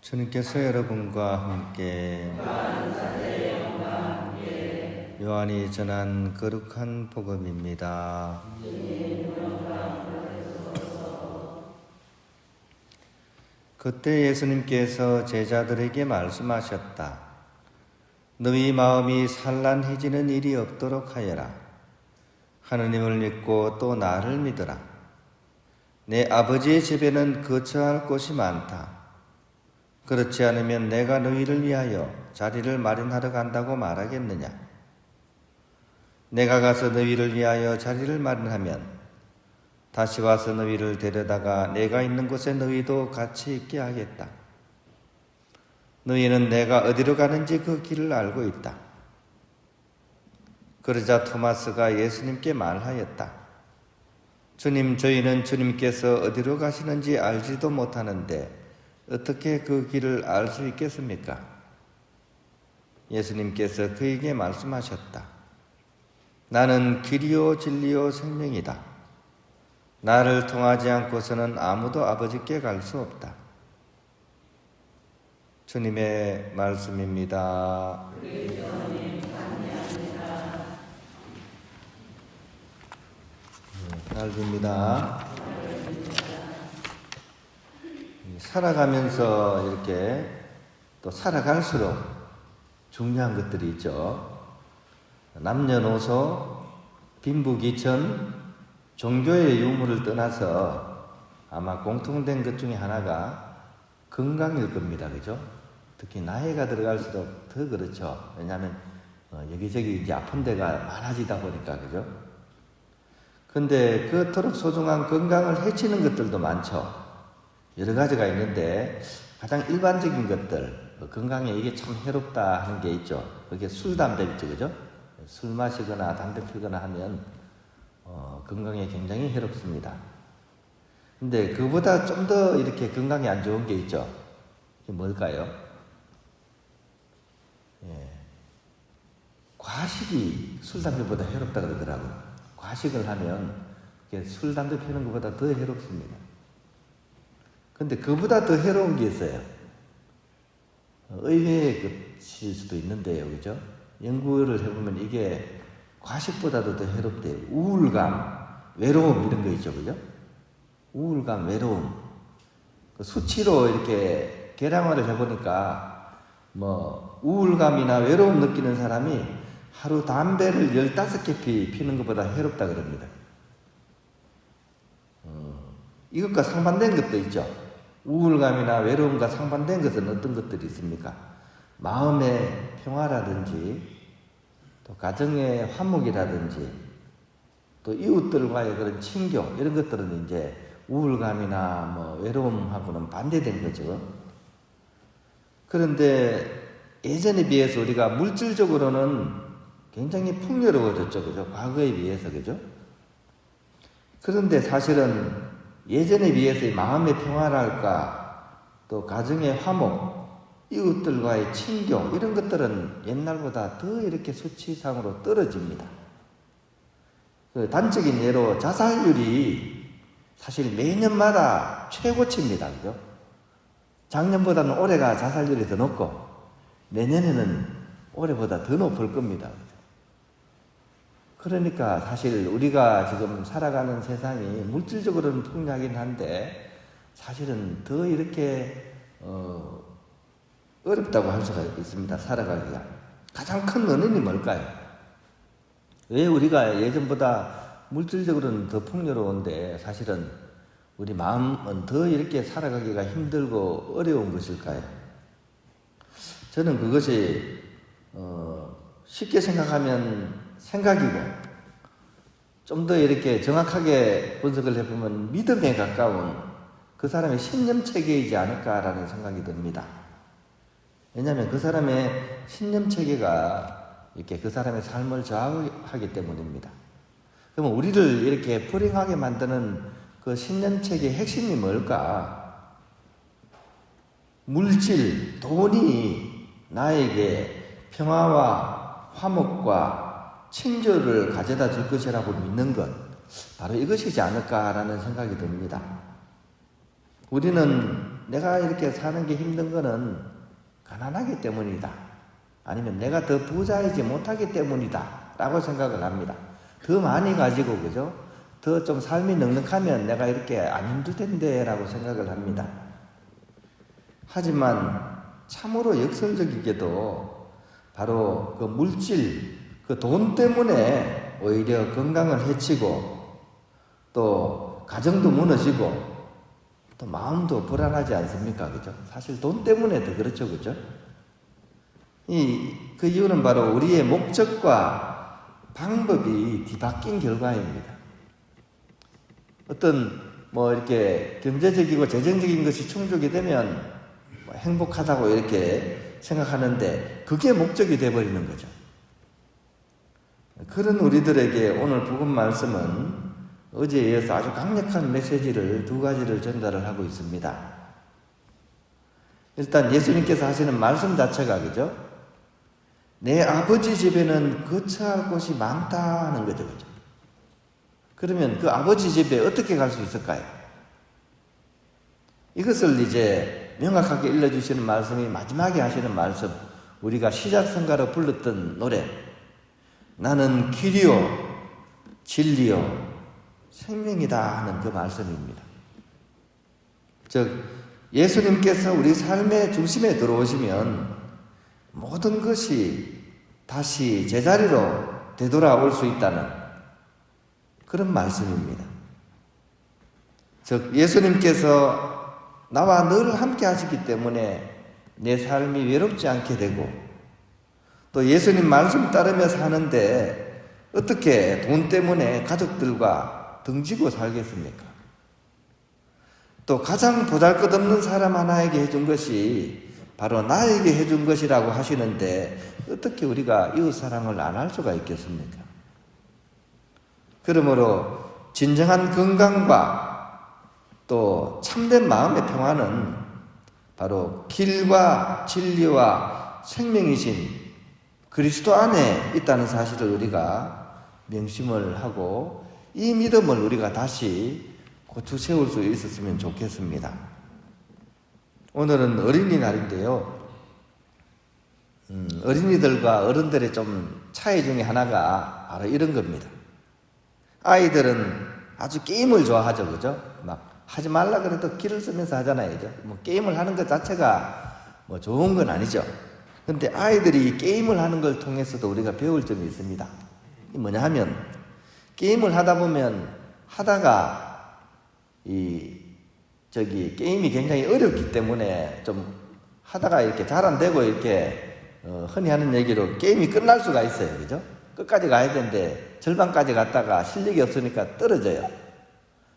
주님께서 여러분과 함께 요한이 전한 거룩한 복음입니다. 그때 예수님께서 제자들에게 말씀하셨다. 너희 마음이 산란해지는 일이 없도록 하여라. 하느님을 믿고 또 나를 믿으라. 내 아버지의 집에는 거처할 곳이 많다. 그렇지 않으면 내가 너희를 위하여 자리를 마련하러 간다고 말하겠느냐? 내가 가서 너희를 위하여 자리를 마련하면 다시 와서 너희를 데려다가 내가 있는 곳에 너희도 같이 있게 하겠다. 너희는 내가 어디로 가는지 그 길을 알고 있다. 그러자 토마스가 예수님께 말하였다. 주님, 저희는 주님께서 어디로 가시는지 알지도 못하는데 어떻게 그 길을 알 수 있겠습니까? 예수님께서 그에게 말씀하셨다. 나는 길이요 진리요 생명이다. 나를 통하지 않고서는 아무도 아버지께 갈 수 없다. 주님의 말씀입니다. 날입니다. 살아가면서 이렇게 또 살아갈수록 중요한 것들이 있죠. 남녀노소, 빈부귀천, 종교의 유무를 떠나서 아마 공통된 것 중에 하나가 건강일 겁니다. 그죠? 특히 나이가 들어갈수록 더 그렇죠. 왜냐하면 여기저기 이제 아픈 데가 많아지다 보니까, 그죠? 근데 그토록 소중한 건강을 해치는 것들도 많죠. 여러 가지가 있는데 가장 일반적인 것들, 건강에 이게 참 해롭다 하는 게 있죠. 그게 술, 담배 있죠, 그죠? 술 마시거나 담배 피거나 하면 건강에 굉장히 해롭습니다. 근데 그보다 좀 더 이렇게 건강에 안 좋은 게 있죠. 이게 뭘까요? 과식이 술, 담배보다 해롭다 그러더라고요. 과식을 하면 술, 담배 피우는 것보다 더 해롭습니다. 근데 그보다 더 해로운 게 있어요. 의외의 것일 수도 있는데요, 그죠? 연구를 해보면 이게 과식보다도 더 해롭대요. 우울감, 외로움 이런 거 있죠, 그죠? 우울감, 외로움. 수치로 이렇게 계량화를 해보니까 우울감이나 외로움 느끼는 사람이 하루 담배를 15개 피는 것보다 해롭다 그럽니다. 이것과 상반된 것도 있죠. 우울감이나 외로움과 상반된 것은 어떤 것들이 있습니까? 마음의 평화라든지, 또 가정의 화목이라든지, 또 이웃들과의 그런 친교, 이런 것들은 이제 우울감이나 외로움하고는 반대된 거죠. 그런데 예전에 비해서 우리가 물질적으로는 굉장히 풍요로워졌죠, 그죠? 과거에 비해서, 그죠? 그런데 사실은 예전에 비해서 마음의 평화랄까, 또 가정의 화목, 이웃들과의 친교, 이런 것들은 옛날보다 더 이렇게 수치상으로 떨어집니다. 그 단적인 예로 자살률이 사실 매년마다 최고치입니다. 그죠? 작년보다는 올해가 자살률이 더 높고, 내년에는 올해보다 더 높을 겁니다. 그러니까 사실 우리가 지금 살아가는 세상이 물질적으로는 풍요하긴 한데 사실은 더 이렇게 어렵다고 할 수가 있습니다. 살아가기가. 가장 큰 원인이 뭘까요? 왜 우리가 예전보다 물질적으로는 더 풍요로운데 사실은 우리 마음은 더 이렇게 살아가기가 힘들고 어려운 것일까요? 저는 그것이 쉽게 생각하면 생각이고, 좀 더 이렇게 정확하게 분석을 해보면 믿음에 가까운 그 사람의 신념체계이지 않을까라는 생각이 듭니다. 왜냐하면 그 사람의 신념체계가 이렇게 그 사람의 삶을 좌우하기 때문입니다. 그러면 우리를 이렇게 불행하게 만드는 그 신념체계의 핵심이 뭘까? 물질, 돈이 나에게 평화와 화목과 친절을 가져다 줄 것이라고 믿는 것, 바로 이것이지 않을까라는 생각이 듭니다. 우리는 내가 이렇게 사는 게 힘든 거는 가난하기 때문이다. 아니면 내가 더 부자이지 못하기 때문이다. 라고 생각을 합니다. 더 많이 가지고, 그죠? 더 좀 삶이 넉넉하면 내가 이렇게 안 힘들 텐데 라고 생각을 합니다. 하지만 참으로 역설적이게도 바로 그 물질, 그 돈 때문에 오히려 건강을 해치고 또 가정도 무너지고 또 마음도 불안하지 않습니까? 그죠? 사실 돈 때문에 더 그렇죠. 그죠? 그 이유는 바로 우리의 목적과 방법이 뒤바뀐 결과입니다. 어떤 이렇게 경제적이고 재정적인 것이 충족이 되면 행복하다고 이렇게 생각하는데 그게 목적이 되어버리는 거죠. 그런 우리들에게 오늘 복음 말씀은 어제에 이어서 아주 강력한 메시지를 두 가지를 전달을 하고 있습니다. 일단 예수님께서 하시는 말씀 자체가, 그죠? 내 아버지 집에는 거처할 곳이 많다 하는 거죠. 그죠? 그러면 그 아버지 집에 어떻게 갈 수 있을까요? 이것을 이제 명확하게 일러주시는 말씀이 마지막에 하시는 말씀, 우리가 시작성가로 불렀던 노래, 나는 길이요 진리요 생명이다 하는 그 말씀입니다. 즉 예수님께서 우리 삶의 중심에 들어오시면 모든 것이 다시 제자리로 되돌아올 수 있다는 그런 말씀입니다. 즉 예수님께서 나와 늘 함께 하시기 때문에 내 삶이 외롭지 않게 되고 또 예수님 말씀 따르며 사는데 어떻게 돈 때문에 가족들과 등지고 살겠습니까? 또 가장 보잘것없는 사람 하나에게 해준 것이 바로 나에게 해준 것이라고 하시는데 어떻게 우리가 이웃사랑을 안 할 수가 있겠습니까? 그러므로 진정한 건강과 또 참된 마음의 평화는 바로 길과 진리와 생명이신 그리스도 안에 있다는 사실을 우리가 명심을 하고 이 믿음을 우리가 다시 고쳐 세울 수 있었으면 좋겠습니다. 오늘은 어린이날인데요. 어린이들과 어른들의 좀 차이 중에 하나가 바로 이런 겁니다. 아이들은 아주 게임을 좋아하죠. 그죠? 막 하지 말라 그래도 기를 쓰면서 하잖아요. 그죠? 게임을 하는 것 자체가 좋은 건 아니죠. 근데 아이들이 게임을 하는 걸 통해서도 우리가 배울 점이 있습니다. 이게 뭐냐 하면 게임을 하다 보면 하다가 게임이 굉장히 어렵기 때문에 좀 하다가 이렇게 잘 안 되고 이렇게 흔히 하는 얘기로 게임이 끝날 수가 있어요. 그죠? 끝까지 가야 되는데 절반까지 갔다가 실력이 없으니까 떨어져요.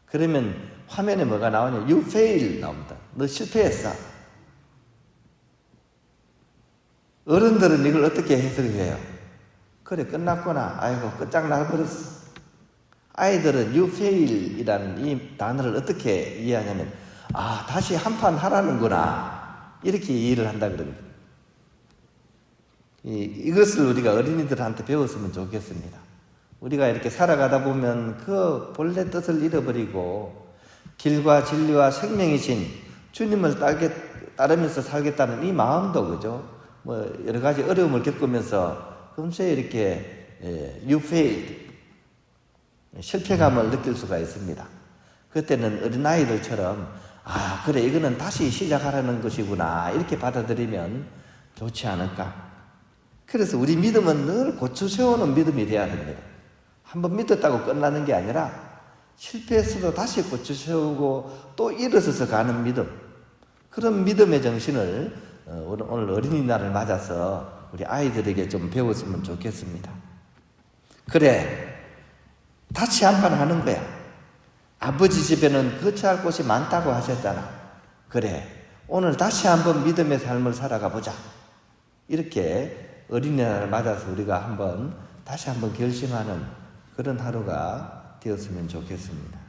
그러면 화면에 뭐가 나오냐? You fail 나옵니다. 너 실패했어. 어른들은 이걸 어떻게 해석해요? 그래 끝났구나. 아이고 끝장나버렸어. 아이들은 you fail 이라는 이 단어를 어떻게 이해하냐면 다시 한 판 하라는구나 이렇게 이해를 한다 그럽니다. 이것을 우리가 어린이들한테 배웠으면 좋겠습니다. 우리가 이렇게 살아가다 보면 그 본래 뜻을 잃어버리고 길과 진리와 생명이신 주님을 따르면서 살겠다는 이 마음도, 그죠? 여러 가지 어려움을 겪으면서 금세 이렇게 you failed 실패감을 느낄 수가 있습니다. 그때는 어린아이들처럼 그래 이거는 다시 시작하라는 것이구나 이렇게 받아들이면 좋지 않을까. 그래서 우리 믿음은 늘 고쳐 세우는 믿음이 돼야 됩니다. 한번 믿었다고 끝나는 게 아니라 실패했어도 다시 고쳐 세우고 또 일어서서 가는 믿음, 그런 믿음의 정신을 오늘 어린이날을 맞아서 우리 아이들에게 좀 배웠으면 좋겠습니다. 그래 다시 한 판 하는 거야. 아버지 집에는 거처할 곳이 많다고 하셨잖아. 그래 오늘 다시 한번 믿음의 삶을 살아가 보자. 이렇게 어린이날을 맞아서 우리가 다시 한번 결심하는 그런 하루가 되었으면 좋겠습니다.